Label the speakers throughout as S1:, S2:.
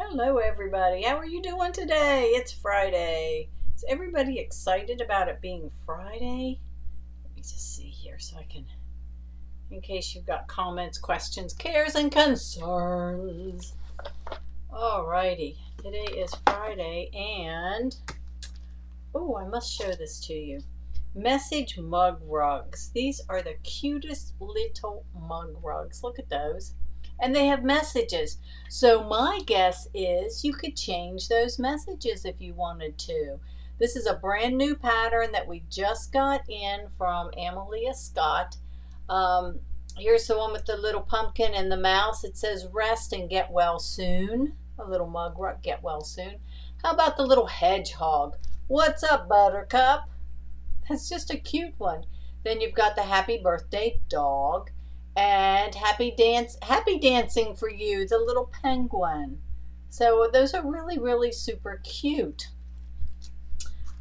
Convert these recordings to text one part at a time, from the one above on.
S1: Hello, everybody. How are you doing today? It's Friday. Is everybody excited about it being Friday? Let me just see here so I can, in case you've got comments, questions, cares, and concerns. Alrighty. Today is Friday, and oh, I must show this to you. Message mug rugs. These are the cutest little mug rugs. Look at those. And they have messages. So my guess is you could change those messages if you wanted to. This is a brand new pattern that we just got in from Amalia Scott. Here's the one with the little pumpkin and the mouse. It says rest and get well soon. A little mug rug, get well soon. How about the little hedgehog? What's up, Buttercup? That's just a cute one. Then you've got the happy birthday dog. And happy dancing for you, the little penguin. So those are really, really super cute.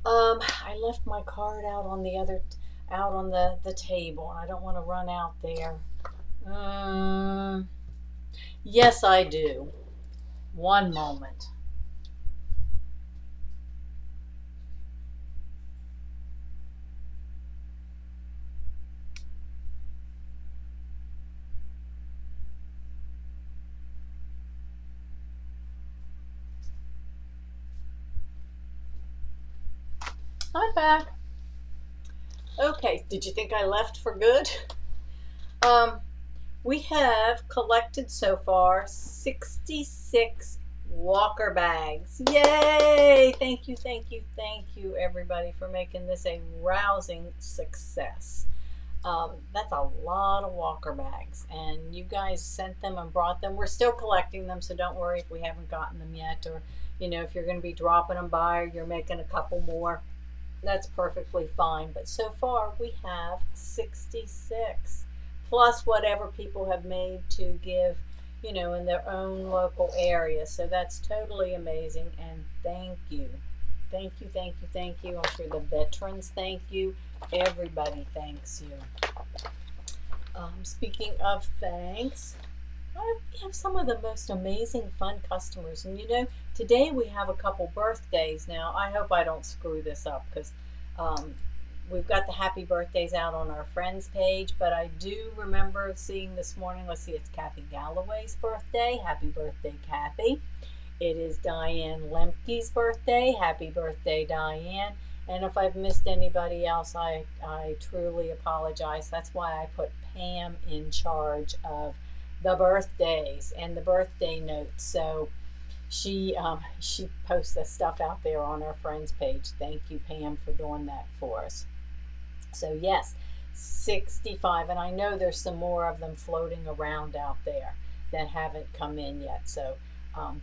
S1: I left my card out on the table, and I don't want to run out there. Yes, I do. One moment. I'm back. Okay, did you think I left for good? We have collected so far 66 walker bags. Yay! Thank you, everybody, for making this a rousing success. That's a lot of walker bags, and you guys sent them and brought them. We're still collecting them, so don't worry if we haven't gotten them yet, or if you're going to be dropping them by, or you're making a couple more. That's perfectly fine. But so far we have 66 plus whatever people have made to give in their own local area. So that's totally amazing, and thank you. I'm sure the veterans thank you. Everybody thanks you. Speaking of thanks, we have some of the most amazing fun customers, and today we have a couple birthdays. Now I hope I don't screw this up, because we've got the happy birthdays out on our friends page, but I do remember seeing this morning, let's see, it's Kathy Galloway's birthday. Happy birthday, Kathy. It is Diane Lemke's birthday. Happy birthday, Diane. And if I've missed anybody else, I truly apologize. That's why I put Pam in charge of the birthdays and the birthday notes. So she posts the stuff out there on our friends page. Thank you, Pam, for doing that for us. So yes, 65, and I know there's some more of them floating around out there that haven't come in yet. So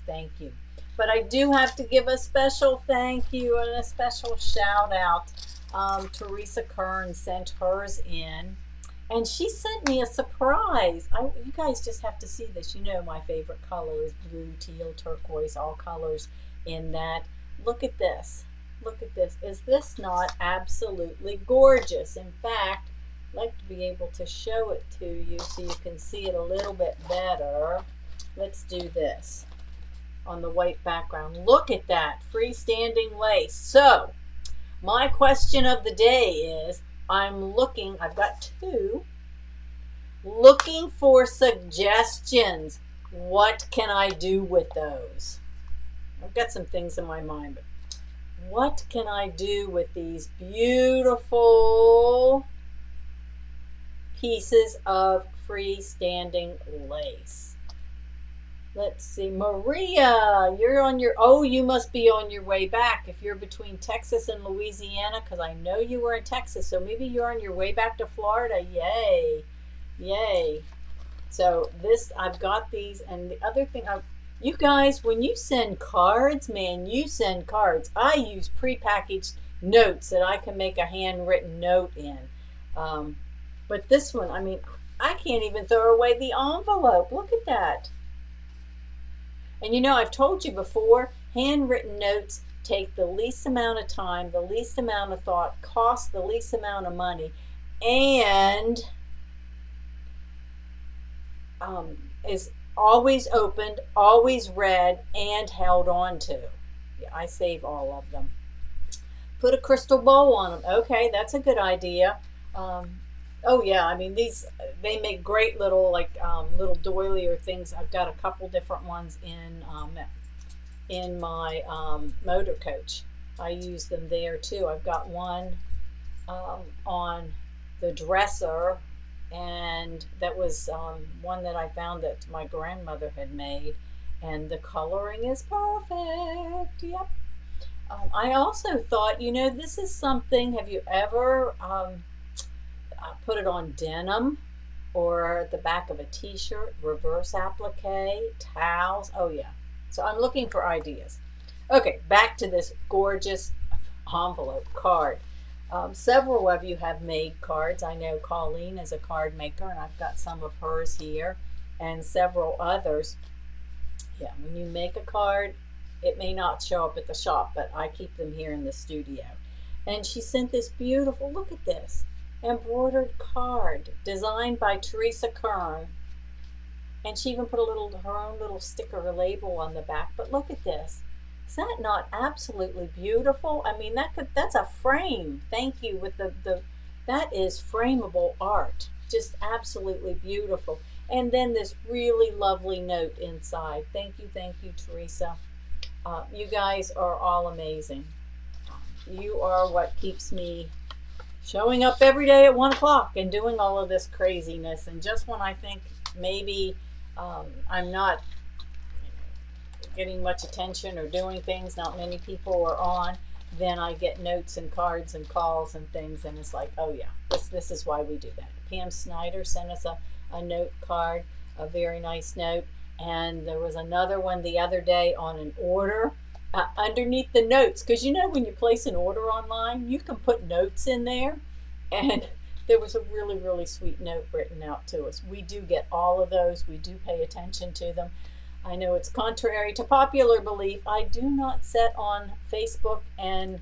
S1: thank you. But I do have to give a special thank you and a special shout out. Teresa Kern sent hers in, and she sent me a surprise. You guys just have to see this. My favorite color is blue, teal, turquoise, all colors in that. Look at this. Look at this. Is this not absolutely gorgeous? In fact, I'd like to be able to show it to you so you can see it a little bit better. Let's do this on the white background. Look at that freestanding lace. So my question of the day is, I've got two, looking for suggestions. What can I do with those? I've got some things in my mind, but what can I do with these beautiful pieces of freestanding lace? Let's see, Maria, you must be on your way back. If you're between Texas and Louisiana, because I know you were in Texas, so maybe you're on your way back to Florida. Yay. So I've got these, and the other thing, you guys, when you send cards, you send cards. I use prepackaged notes that I can make a handwritten note in. But this one, I can't even throw away the envelope. Look at that. And I've told you before, handwritten notes take the least amount of time, the least amount of thought, cost the least amount of money, and is always opened, always read, and held on to. Yeah, I save all of them. Put a crystal bowl on them. Okay, that's a good idea. Um, oh yeah, I mean these they make great little little doily or things. I've got a couple different ones in my motor coach. I use them there too. I've got one on the dresser, and that was one that I found that my grandmother had made, and the coloring is perfect. Yep. I also thought, this is something. Have you ever put it on denim or the back of a t-shirt, reverse applique, towels? Oh yeah. So I'm looking for ideas. Okay, back to this gorgeous envelope card. Several of you have made cards. I know Colleen is a card maker, and I've got some of hers here, and several others. Yeah, when you make a card, it may not show up at the shop, but I keep them here in the studio. And she sent this beautiful, look at this, embroidered card designed by Teresa Kern. And she even put her own little sticker or label on the back. But look at this. Is that not absolutely beautiful? I mean, that's a frame. Thank you with that is frameable art. Just absolutely beautiful. And then this really lovely note inside. Thank you, Teresa. You guys are all amazing. You are what keeps me showing up every day at 1 o'clock and doing all of this craziness. And just when I think maybe I'm not getting much attention or doing things, not many people are on, then I get notes and cards and calls and things, and it's like, oh yeah, this is why we do that. Pam Snyder sent us a note card, a very nice note, and there was another one the other day on an order underneath the notes, because when you place an order online, you can put notes in there, and there was a really, really sweet note written out to us. We do get all of those. We do pay attention to them. I know it's contrary to popular belief. I do not sit on Facebook and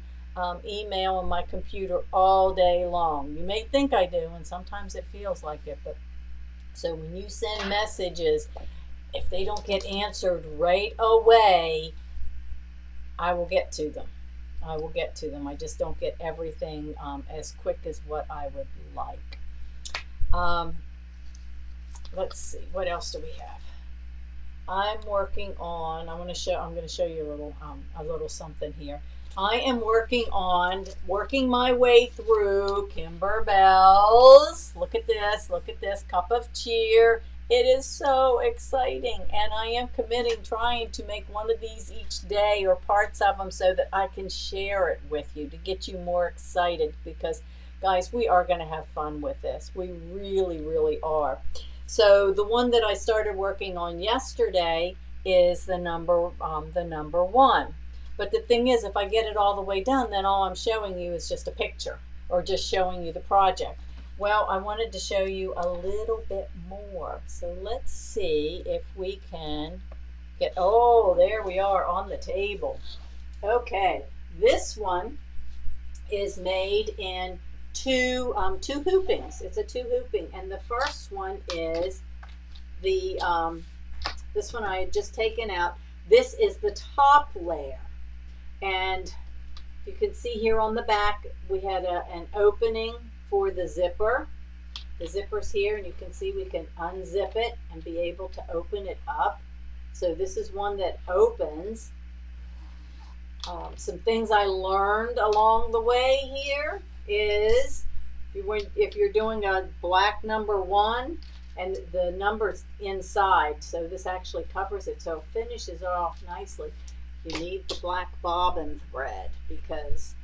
S1: email on my computer all day long. You may think I do, and sometimes it feels like it. But so when you send messages, if they don't get answered right away, I will get to them. I just don't get everything as quick as what I would like. Let's see, what else do we have? I'm working on. I'm going to show you a little something here. I am working my way through Kimber Bell's. Look at this cup of cheer. It is so exciting, and I am trying to make one of these each day or parts of them so that I can share it with you to get you more excited, because guys, we are going to have fun with this. We really, really are. So the one that I started working on yesterday is the number one. But the thing is, if I get it all the way done, then all I'm showing you is just a picture or just showing you the project. Well, I wanted to show you a little bit more. So let's see if we can get, oh, there we are on the table. Okay, this one is made in two hoopings. It's a two hooping, and the first one is this one I had just taken out. This is the top layer, and you can see here on the back we had an opening for the zipper. The zipper's here, and you can see we can unzip it and be able to open it up. So this is one that opens. Some things I learned along the way here is if you're doing a black number one and the number's inside, so this actually covers it, so it finishes off nicely. You need the black bobbin thread, because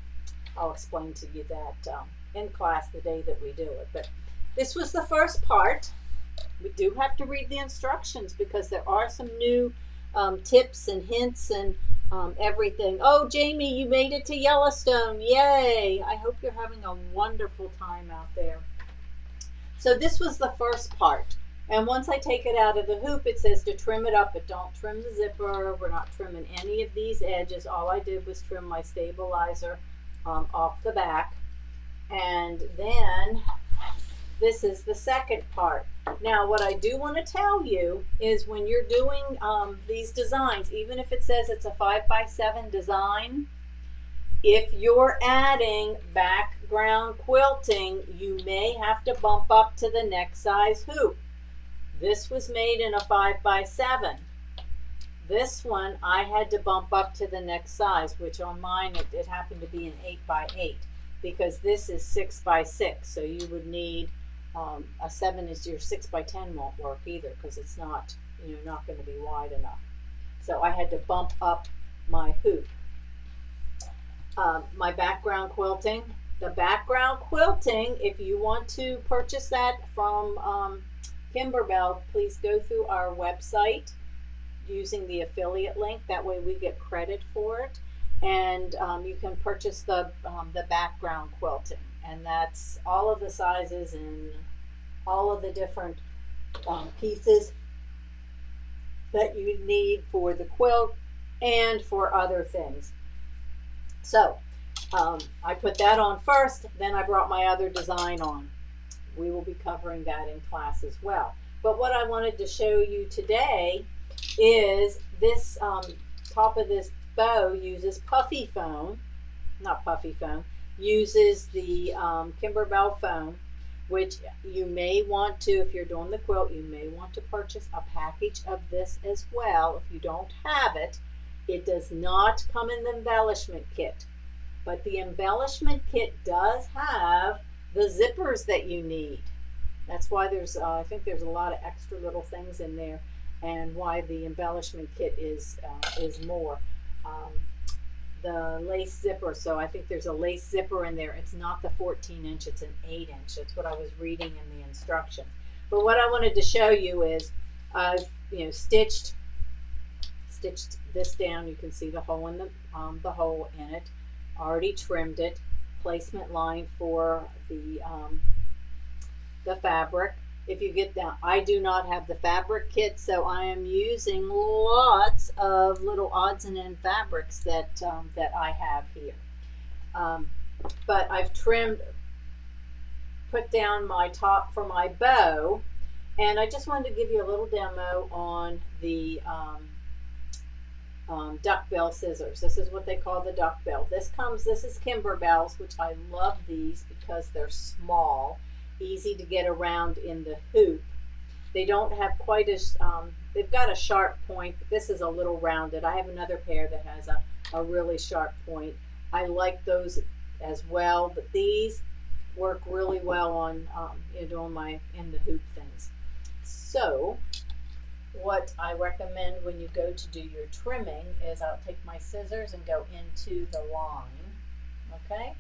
S1: I'll explain to you that in class the day that we do it. But this was the first part. We do have to read the instructions because there are some new tips and hints and everything. Oh, Jamie, you made it to Yellowstone. Yay! I hope you're having a wonderful time out there. So this was the first part. And once I take it out of the hoop, it says to trim it up, but don't trim the zipper. We're not trimming any of these edges. All I did was trim my stabilizer off the back. And then This is the second part. Now, what I do want to tell you is when you're doing these designs, even if it says it's a 5x7 design, if you're adding background quilting, you may have to bump up to the next size hoop. This was made in a 5x7. This one, I had to bump up to the next size, which on mine, it happened to be an 8x8, because this is 6x6. So you would need a 7 is your 6x10 won't work either, because it's not, not going to be wide enough. So I had to bump up my hoop. My background quilting. The background quilting, if you want to purchase that from Kimberbell, please go through our website using the affiliate link. That way we get credit for it. And you can purchase the background quilting. And that's all of the sizes and all of the different pieces that you need for the quilt and for other things. So I put that on first, then I brought my other design on. We will be covering that in class as well. But what I wanted to show you today is this top of this bow uses puffy foam, not puffy foam, uses the Kimberbell foam, which you may want to, if you're doing the quilt, you may want to purchase a package of this as well. If you don't have it, it does not come in the embellishment kit, but the embellishment kit does have the zippers that you need. That's why there's, I think there's a lot of extra little things in there, and why the embellishment kit is more. The lace zipper, so I think there's a lace zipper in there. It's not the 14-inch, it's an 8-inch. That's what I was reading in the instructions. But what I wanted to show you is I've stitched this down. You can see the hole in the hole in it. Already trimmed it. Placement line for the fabric. If you get down, I do not have the fabric kit, so I am using lots of little odds and end fabrics that that I have here. But I've trimmed, put down my top for my bow, and I just wanted to give you a little demo on the duckbill scissors. This is what they call the duckbill. This is Kimberbell's, which I love these because they're small, easy to get around in the hoop. They don't have quite as, they've got a sharp point, but this is a little rounded. I have another pair that has a really sharp point. I like those as well, but these work really well on doing my in the hoop things. So what I recommend when you go to do your trimming is I'll take my scissors and go into the line. Okay,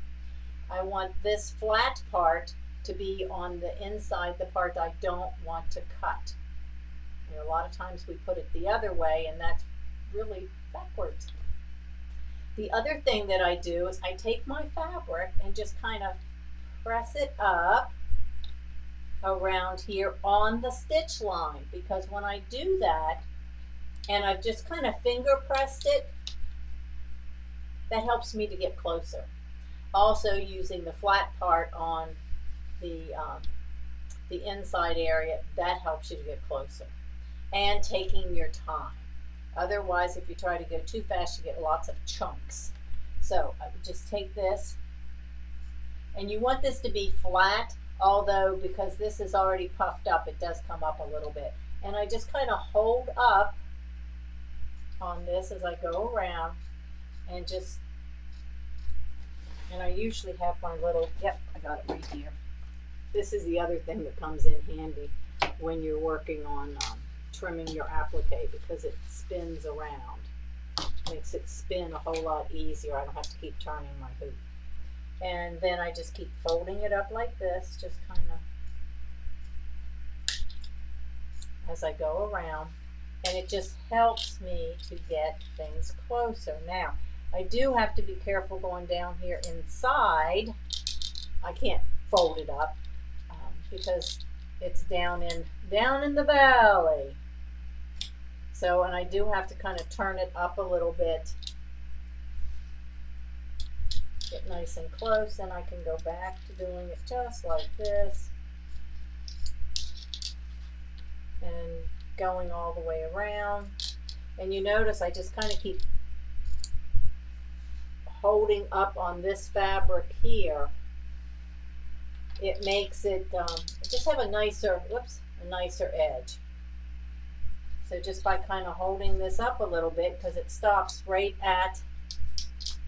S1: I want this flat part to be on the inside, the part I don't want to cut. A lot of times we put it the other way, and that's really backwards. The other thing that I do is I take my fabric and just kind of press it up around here on the stitch line, because when I do that and I've just kind of finger pressed it, that helps me to get closer. Also using the flat part on the inside area, that helps you to get closer. And taking your time. Otherwise, if you try to go too fast, you get lots of chunks. So I would just take this, and you want this to be flat, although because this is already puffed up, it does come up a little bit. And I just kind of hold up on this as I go around, and just, and I usually have my little, yep, I got it right here. This is the other thing that comes in handy when you're working on trimming your applique, because it spins around. Makes it spin a whole lot easier. I don't have to keep turning my hoop. And then I just keep folding it up like this, just kind of as I go around. And it just helps me to get things closer. Now, I do have to be careful going down here inside. I can't fold it up because it's down in the valley. So, and I do have to kind of turn it up a little bit. Get nice and close, and I can go back to doing it just like this. and going all the way around. And you notice I just kind of keep holding up on this fabric here. It makes it just have a nicer, a nicer edge. So just by kind of holding this up a little bit, because it stops right at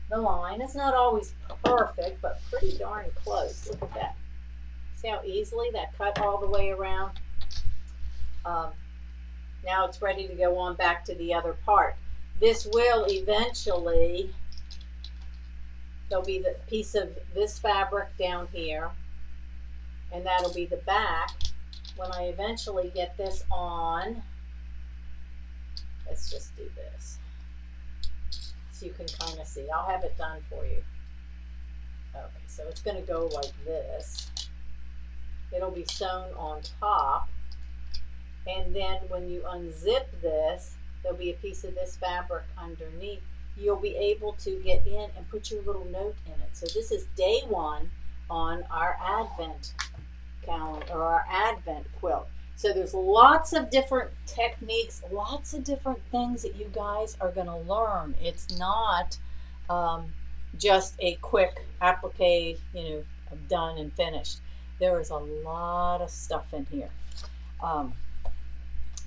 S1: the line. It's not always perfect, but pretty darn close. Look at that. See how easily that cut all the way around? Now it's ready to go on back to the other part. This will eventually, there'll be the piece of this fabric down here, and that'll be the back. When I eventually get this on, let's just do this so you can kind of see. I'll have it done for you. Okay, so it's going to go like this. It'll be sewn on top, and then when you unzip this, there'll be a piece of this fabric underneath. You'll be able to get in and put your little note in it. So this is day one on our Advent calendar, or our Advent quilt. So there's lots of different techniques, lots of different things that you guys are going to learn. It's not just a quick applique, done and finished. There is a lot of stuff in here.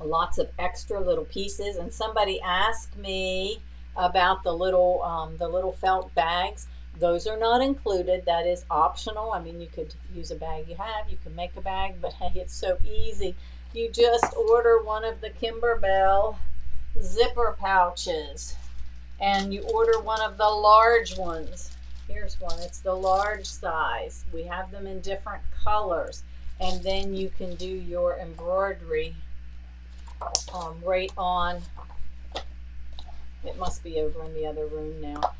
S1: Lots of extra little pieces. And somebody asked me about the little felt bags. Those are not included. That is optional. I mean, you could use a bag you have. You can make a bag, but hey, it's so easy. You just order one of the Kimberbell zipper pouches, and you order one of the large ones. Here's one. It's the large size. We have them in different colors, and then you can do your embroidery right on. It must be over in the other room now.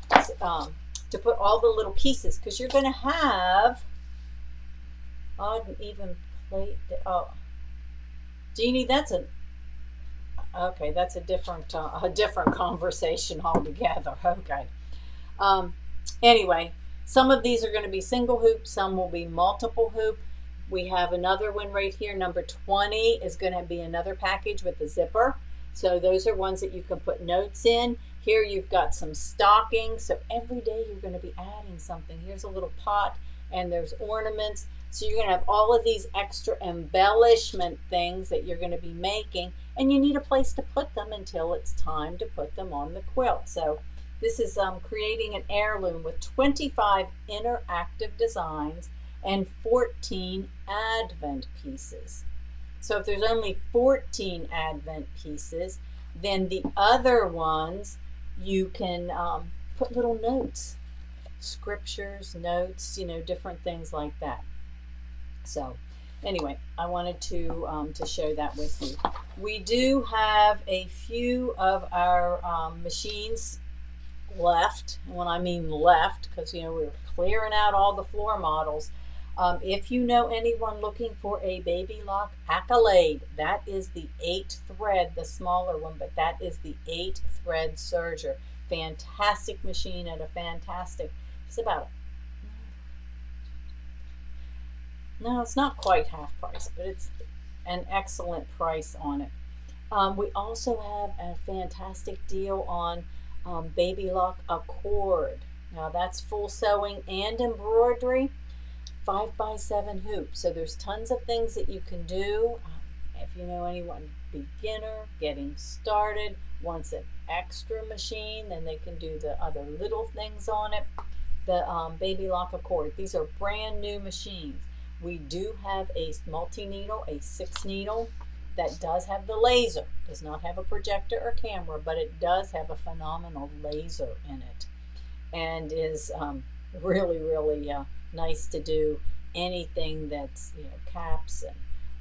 S1: To put all the little pieces, because you're going to have odd and even plate. Oh, Jeannie, that's a different conversation altogether. Okay. Anyway, some of these are going to be single hoop, some will be multiple hoop. We have another one right here. Number 20 is going to be another package with a zipper. So those are ones that you can put notes in. Here you've got some stockings. So every day you're going to be adding something. Here's a little pot, and there's ornaments. So you're going to have all of these extra embellishment things that you're going to be making, and you need a place to put them until it's time to put them on the quilt. So this is creating an heirloom with 25 interactive designs and 14 Advent pieces. So if there's only 14 Advent pieces, then the other ones you can put little notes, scriptures, notes, different things like that. So anyway, I wanted to show that with you. We do have a few of our machines left. And when I mean left, because we're clearing out all the floor models. If you know anyone looking for a Baby Lock Accolade, that is the 8 thread, the smaller one, but that is the 8 thread serger. Fantastic machine at a fantastic, it's about, no, it's not quite half price, but it's an excellent price on it. We also have a fantastic deal on Baby Lock Accord. Now that's full sewing and embroidery. 5x7 hoop. So there's tons of things that you can do. If you know anyone beginner, getting started, wants an extra machine, then they can do the other little things on it. The Baby Lock Accord. These are brand new machines. We do have a multi-needle, a 6-needle that does have the laser. Does not have a projector or camera, but it does have a phenomenal laser in it, and is really, really nice to do anything that's caps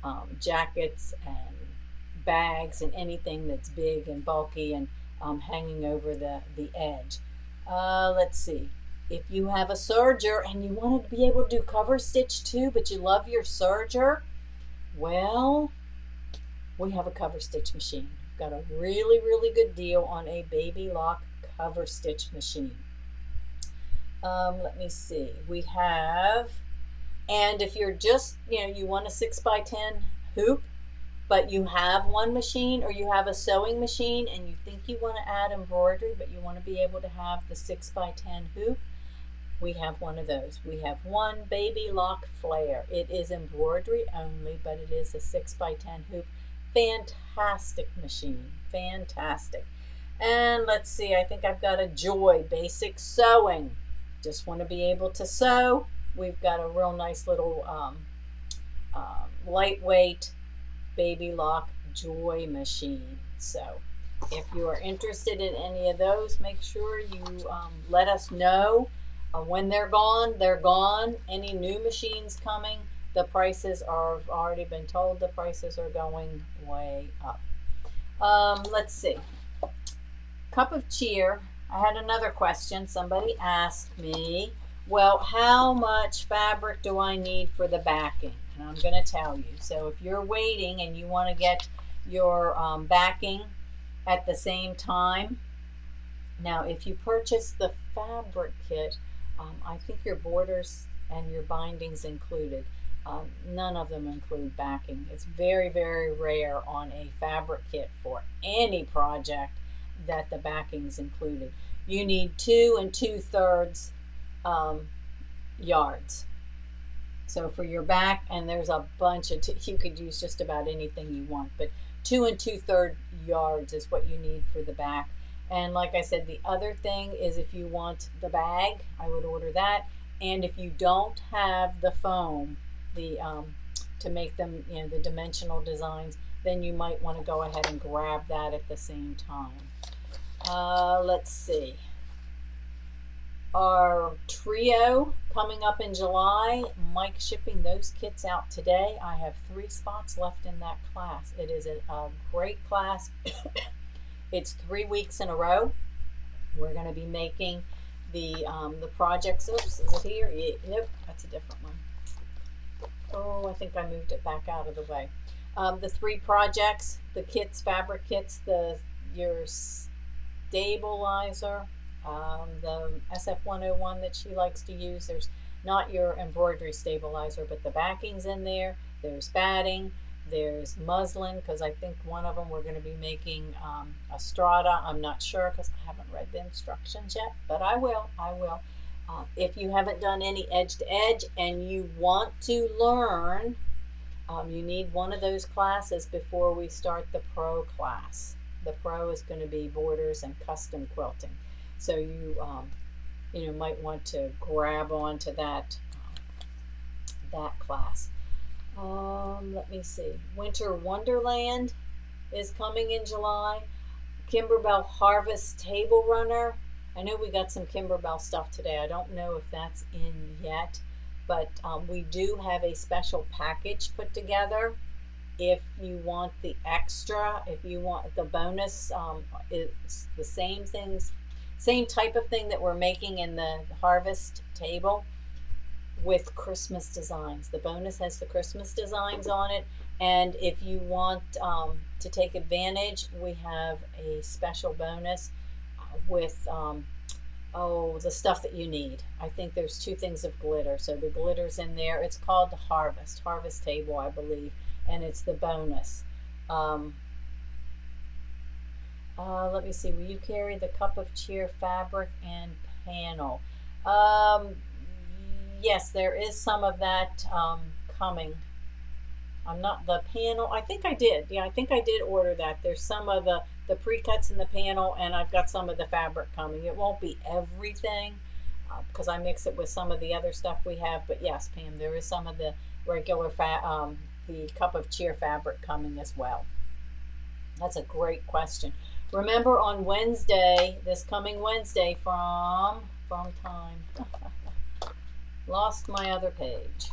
S1: and jackets and bags and anything that's big and bulky and hanging over the edge. Let's see, if you have a serger and you want to be able to do cover stitch too, but you love your serger, well, we have a cover stitch machine. We've got a really, really good deal on a Baby Lock cover stitch machine. Let me see, we have, and if you're just, you want a 6x10 hoop, but you have one machine, or you have a sewing machine and you think you want to add embroidery, but you want to be able to have the 6x10 hoop, we have one of those. We have one Baby Lock Flare. It is embroidery only, but it is a 6x10 hoop. Fantastic machine. Fantastic. And let's see, I think I've got a Joy Basic Sewing. Just want to be able to sew. We've got a real nice little lightweight Baby Lock Joy machine. So if you are interested in any of those, make sure you let us know. When they're gone, they're gone. Any new machines coming, the prices are, I've already been told the prices are going way up. Let's see. Cup of Cheer. I had another question. Somebody asked me, well, how much fabric do I need for the backing? And I'm going to tell you. So if you're waiting and you want to get your backing at the same time, now if you purchase the fabric kit, I think your borders and your bindings included. None of them include backing. It's very, very rare on a fabric kit for any project that the backing's included. You need 2 2/3 yards. So for your back, and there's a bunch of, you could use just about anything you want, but 2 2/3 yards is what you need for the back. And like I said, the other thing is if you want the bag, I would order that. And if you don't have the foam, to make them, the dimensional designs, then you might want to go ahead and grab that at the same time. Let's see. Our trio coming up in July, Mike's shipping those kits out today. I have 3 spots left in that class. It is a great class. It's 3 weeks in a row. We're going to be making the projects. Oops, is it here? Yeah, nope, that's a different one. Oh, I think I moved it back out of the way. The 3 projects, the kits, fabric kits, your stabilizer, the SF101 that she likes to use. There's not your embroidery stabilizer, but the backing's in there. There's batting. There's muslin, because I think one of them we're going to be making a strata. I'm not sure because I haven't read the instructions yet, but I will. If you haven't done any edge to edge and you want to learn, you need one of those classes before we start the pro class. The pro is going to be borders and custom quilting. So you might want to grab onto that class. Let me see. Winter Wonderland is coming in July. Kimberbell Harvest Table Runner. I know we got some Kimberbell stuff today. I don't know if that's in yet, but we do have a special package put together. If you want the extra, if you want the bonus, it's the same things, same type of thing that we're making in the Harvest table with Christmas designs. The bonus has the Christmas designs on it, and if you want to take advantage, we have a special bonus with the stuff that you need. I think there's 2 things of glitter, so the glitter's in there. It's called the Harvest table, I believe, and it's the bonus. Let me see, will you carry the Cup of Cheer fabric and panel? Yes, there is some of that coming. I'm not the panel. I think I did. Yeah, I think I did order that. There's some of the pre-cuts in the panel, and I've got some of the fabric coming. It won't be everything because I mix it with some of the other stuff we have. But yes, Pam, there is some of the regular the Cup of Cheer fabric coming as well. That's a great question. Remember on Wednesday, this coming Wednesday from time. Lost my other page.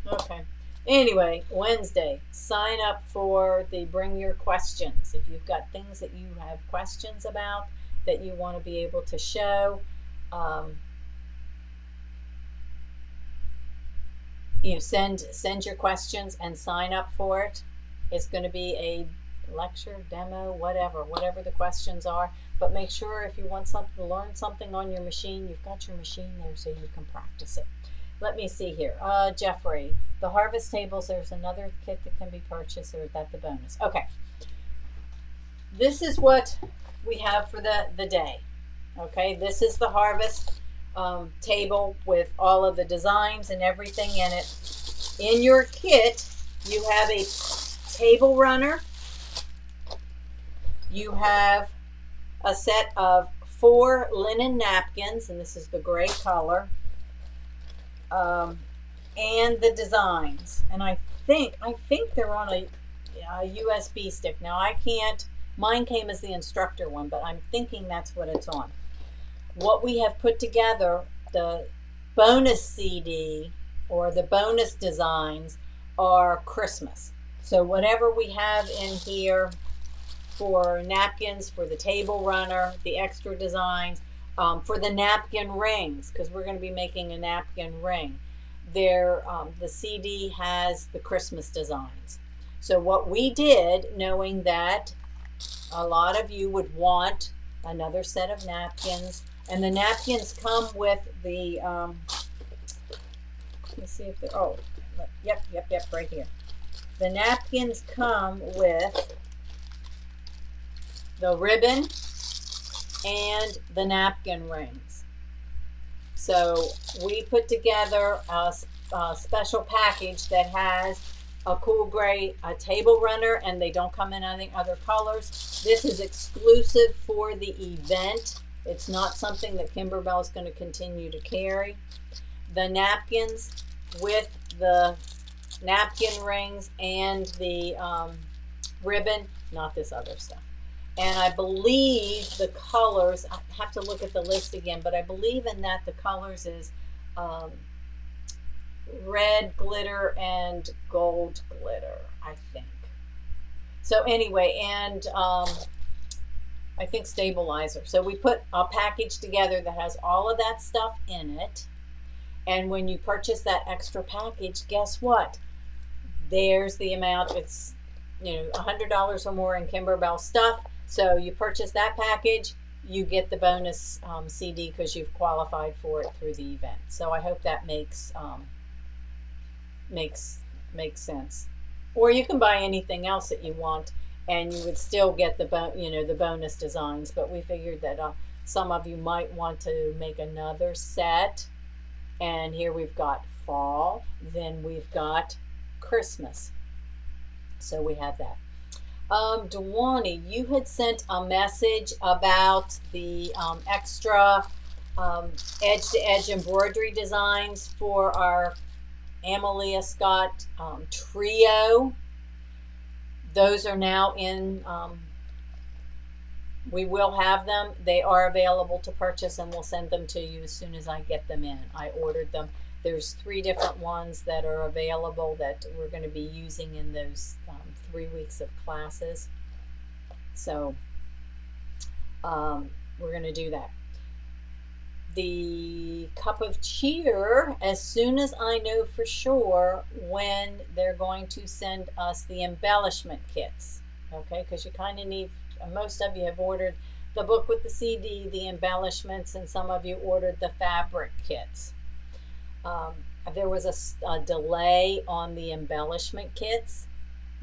S1: Okay. Anyway, Wednesday, sign up for the Bring Your Questions. If you've got things that you have questions about that you want to be able to show, send your questions and sign up for it. It's going to be a lecture, demo, whatever the questions are. But make sure if you want to learn something on your machine, you've got your machine there so you can practice it. let me see here. Jeffrey, the harvest tables, there's another kit that can be purchased, or is that the bonus? Okay. This is what we have for the day. Okay, this is the harvest table with all of the designs and everything in it. In your kit, you have a table runner. You have a set of 4 linen napkins, and this is the gray color, and the designs. And I think they're on a USB stick. Now I can't. Mine came as the instructor one, but I'm thinking that's what it's on. What we have put together, the bonus CD or the bonus designs, are Christmas. So whatever we have in here for napkins, for the table runner, the extra designs, for the napkin rings, because we're going to be making a napkin ring, the CD has the Christmas designs. So what we did, knowing that a lot of you would want another set of napkins, and the napkins come with the, let me see if they're, oh, yep, right here. The napkins come with the ribbon and the napkin rings. So we put together a special package that has a cool gray table runner, and they don't come in any other colors. This is exclusive for the event. It's not something that Kimberbell is going to continue to carry. The napkins with the napkin rings and the ribbon, not this other stuff. And I believe the colors, I have to look at the list again, but I believe in that the colors is red glitter and gold glitter, I think. So anyway, and I think stabilizer. So we put a package together that has all of that stuff in it. And when you purchase that extra package, guess what? There's the amount. It's, $100 or more in Kimberbell stuff. So you purchase that package, you get the bonus CD because you've qualified for it through the event. So I hope that makes sense. Or you can buy anything else that you want, and you would still get the bonus designs. But we figured that some of you might want to make another set. And here we've got fall, then we've got Christmas. So we have that. Dewani, you had sent a message about the extra edge-to-edge embroidery designs for our Amelia Scott trio. Those are now in, we will have them. They are available to purchase, and we'll send them to you as soon as I get them in. I ordered them. There's 3 different ones that are available that we're going to be using in those 3 weeks of classes. So we're going to do that. The Cup of Cheer, as soon as I know for sure when they're going to send us the embellishment kits, okay, because you kind of need, most of you have ordered the book with the CD, the embellishments, and some of you ordered the fabric kits. There was a delay on the embellishment kits,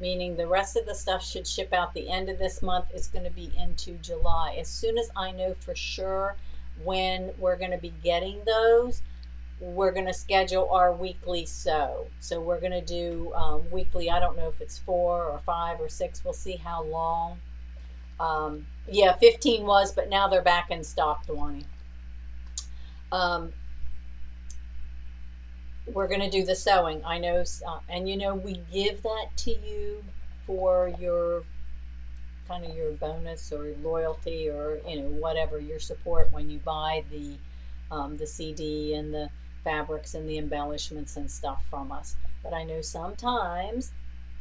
S1: meaning the rest of the stuff should ship out the end of this month. It's going to be into July. As soon as I know for sure when we're going to be getting those, we're going to schedule our weekly sew. So we're going to do weekly. I don't know if it's 4 or 5 or 6. We'll see how long. Yeah, 15 was, but now they're back in stock, Dewani. We're going to do the sewing. I know, and we give that to you for your kind of your bonus or loyalty or whatever, your support when you buy the CD and the fabrics and the embellishments and stuff from us. But I know sometimes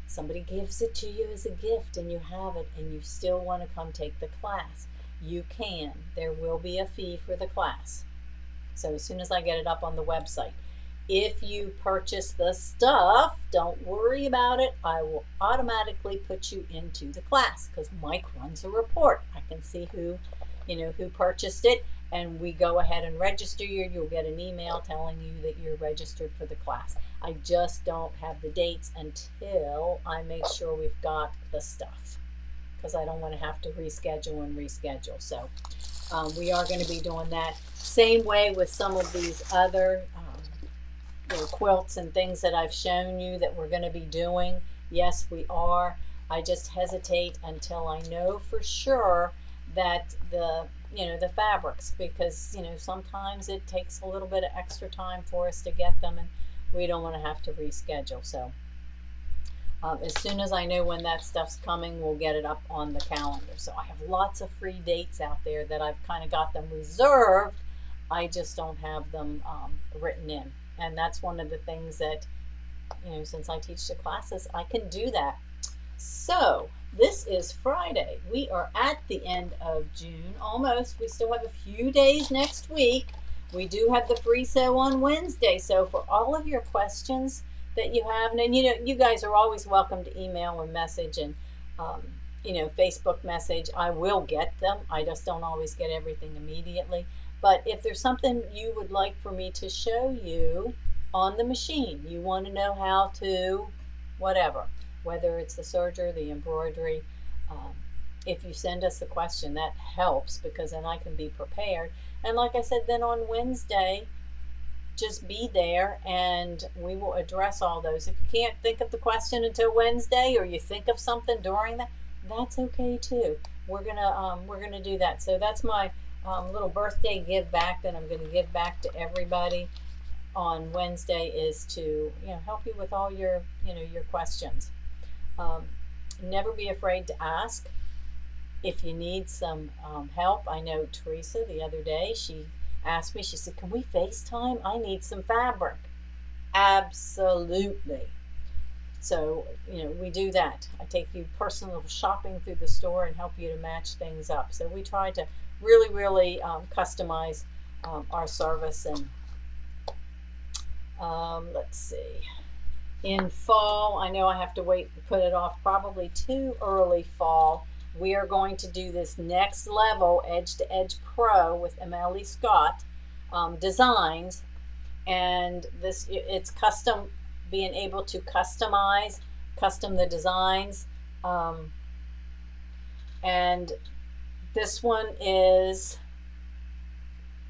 S1: somebody gives it to you as a gift and you have it and you still want to come take the class. You can. There will be a fee for the class. So as soon as I get it up on the website. If you purchase the stuff, don't worry about it. I will automatically put you into the class because Mike runs a report. I can see who purchased it, and we go ahead and register you, you'll get an email telling you that you're registered for the class. I just don't have the dates until I make sure we've got the stuff, because I don't want to have to reschedule and reschedule. So we are going to be doing that. Same way with some of these other quilts and things that I've shown you that we're going to be doing. Yes, we are. I just hesitate until I know for sure that the fabrics, because sometimes it takes a little bit of extra time for us to get them, and we don't want to have to reschedule. So as soon as I know when that stuff's coming, we'll get it up on the calendar. So I have lots of free dates out there that I've kind of got them reserved. I just don't have them written in. And that's one of the things that, since I teach the classes, I can do that. So this is Friday. We are at the end of June, almost. We still have a few days next week. We do have the free sew on Wednesday. So for all of your questions that you have, and you guys are always welcome to email or message and Facebook message. I will get them. I just don't always get everything immediately. But if there's something you would like for me to show you on the machine, you want to know how to whatever, whether it's the serger, the embroidery, if you send us the question, that helps, because then I can be prepared. And like I said, then on Wednesday, just be there and we will address all those. If you can't think of the question until Wednesday, or you think of something during that, that's okay too. We're gonna do that. So that's my little birthday give back that I'm going to give back to everybody on Wednesday, is to help you with all your your questions. Never be afraid to ask if you need some help. I know Teresa the other day, she asked me, she said, can we FaceTime? I need some fabric. Absolutely. So we do that. I take you personal shopping through the store and help you to match things up. So we try to really customize our service. And let's see, in fall, I know I have to wait to put it off probably too early fall. We are going to do this next level Edge to Edge Pro with Emily Scott designs, and it's custom, being able to custom the designs, and this one is,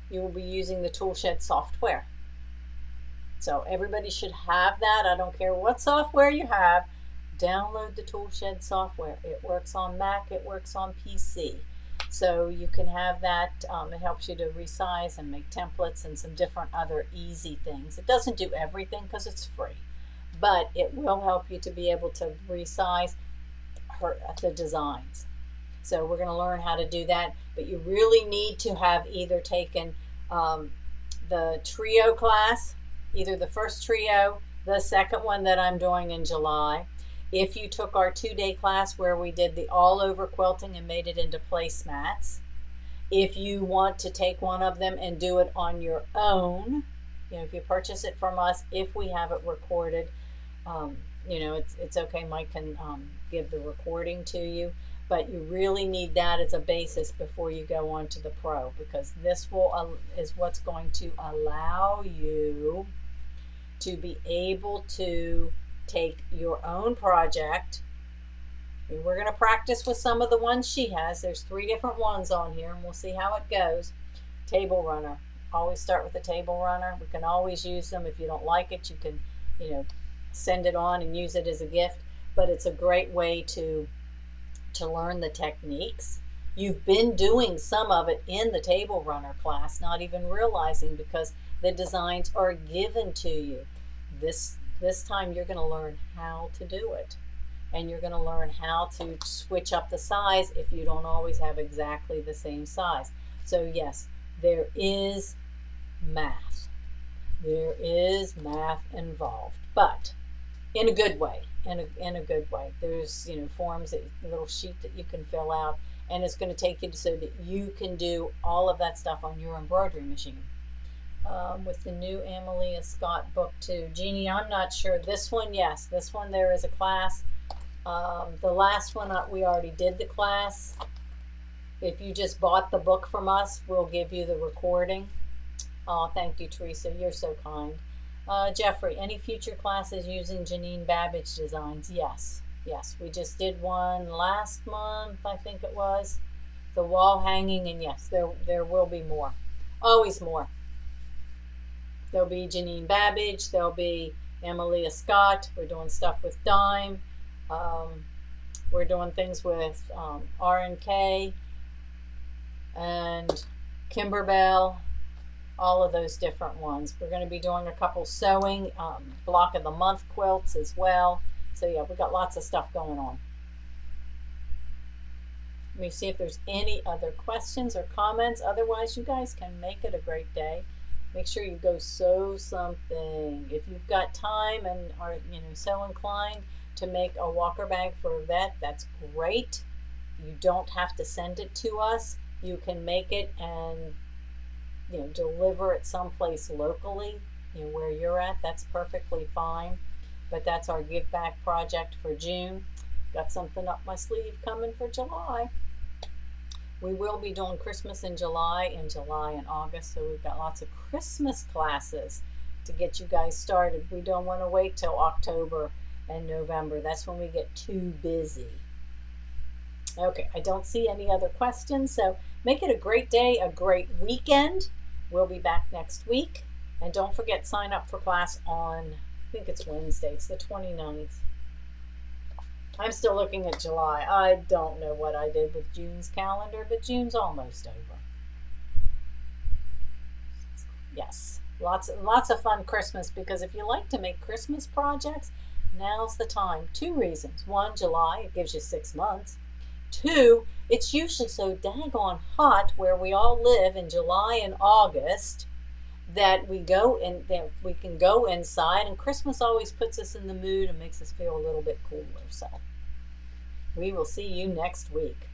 S1: you will be using the Toolshed software. So everybody should have that. I don't care what software you have. Download the Toolshed software. It works on Mac, it works on PC. So you can have that. It helps you to resize and make templates and some different other easy things. It doesn't do everything because it's free, but it will help you to be able to resize the designs. So we're going to learn how to do that, but you really need to have either taken the trio class, either the first trio, the second one that I'm doing in July. If you took our 2-day class where we did the all over quilting and made it into placemats, if you want to take one of them and do it on your own, if you purchase it from us, if we have it recorded, it's okay. Mike can give the recording to you, but you really need that as a basis before you go on to the pro, because this is what's going to allow you to be able to take your own project. We're going to practice with some of the ones she has. There's 3 different ones on here, and we'll see how it goes. Table runner. Always start with a table runner. We can always use them. If you don't like it, you can, send it on and use it as a gift. But it's a great way to learn the techniques. You've been doing some of it in the table runner class, not even realizing, because the designs are given to you. This time you're going to learn how to do it, and you're going to learn how to switch up the size if you don't always have exactly the same size. So yes, there is math. There is math involved, but in a good way. In a good way. There's forms, a little sheet that you can fill out, and it's going to take you so that you can do all of that stuff on your embroidery machine. With the new Amelia Scott book too. Jeannie, I'm not sure. This one, yes. This one, there is a class. The last one, we already did the class. If you just bought the book from us, we'll give you the recording. Oh, thank you, Teresa. You're so kind. Jeffrey, any future classes using Janine Babbage designs? Yes. Yes, we just did one last month, I think it was. The wall hanging, and yes, there will be more. Always more. There'll be Janine Babbage. There'll be Emilia Scott. We're doing stuff with Dime. We're doing things with R&K and Kimberbell. All of those different ones. We're going to be doing a couple sewing block of the month quilts as well. So yeah, we've got lots of stuff going on. Let me see if there's any other questions or comments. Otherwise, you guys can make it a great day. Make sure you go sew something. If you've got time and are so inclined to make a walker bag for a vet, that's great. You don't have to send it to us. You can make it and deliver it someplace locally, where you're at. That's perfectly fine. But that's our give back project for June. Got something up my sleeve coming for July. We will be doing Christmas in July and August, so we've got lots of Christmas classes to get you guys started. We don't want to wait till October and November. That's when we get too busy. Okay, I don't see any other questions, so make it a great day, a great weekend. We'll be back next week. And don't forget, sign up for class on, I think it's Wednesday. It's the 29th. I'm still looking at July. I don't know what I did with June's calendar, but June's almost over. Yes, lots of fun Christmas, because if you like to make Christmas projects, now's the time. 2 reasons. 1, July, it gives you 6 months. 2, it's usually so daggone hot where we all live in July and August that we can go inside, and Christmas always puts us in the mood and makes us feel a little bit cooler. So we will see you next week.